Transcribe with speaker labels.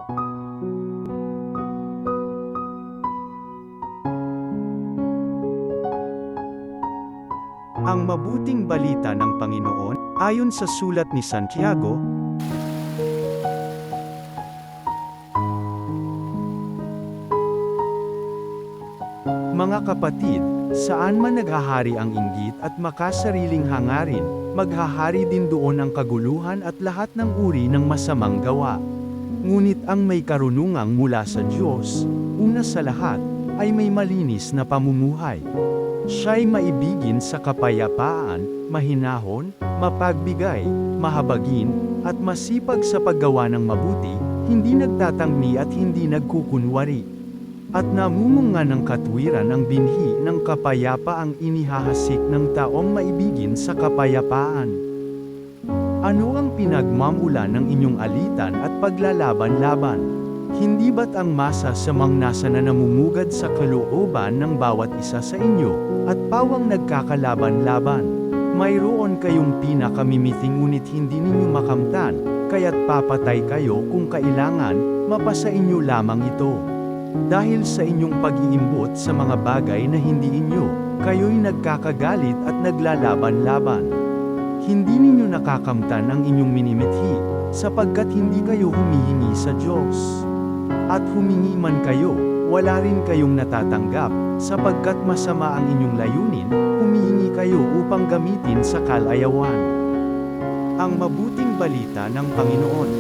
Speaker 1: Ang mabuting balita ng Panginoon, ayon sa sulat ni Santiago, mga kapatid, saan man naghahari ang inggit at makasariling hangarin, maghahari din doon ang kaguluhan at lahat ng uri ng masamang gawa. Ngunit ang may karunungang mula sa Diyos, una sa lahat, ay may malinis na pamumuhay. Siya'y maibigin sa kapayapaan, mahinahon, mapagbigay, mahabagin, at masipag sa paggawa ng mabuti, hindi nagtatangni at hindi nagkukunwari. At namumunga ng katwiran ang binhi ng kapayapaang inihahasik ng taong maibigin sa kapayapaan. Ano ang pinagmamulan ng inyong alitan at paglalaban-laban? Hindi ba't ang masasamang nasa na namumugad sa kalooban ng bawat isa sa inyo, at pawang nagkakalaban-laban? Mayroon kayong pinakamimiting ngunit hindi ninyo makamtan, kaya't papatay kayo kung kailangan, mapasa inyo lamang ito. Dahil sa inyong pag-iimbot sa mga bagay na hindi inyo, kayo'y nagkakagalit at naglalaban-laban. Hindi ninyo nakakamtan ang inyong minimithi, sapagkat hindi kayo humihingi sa Diyos. At humingi man kayo, wala rin kayong natatanggap, sapagkat masama ang inyong layunin, humihingi kayo upang gamitin sa kalayawan. Ang mabuting balita ng Panginoon.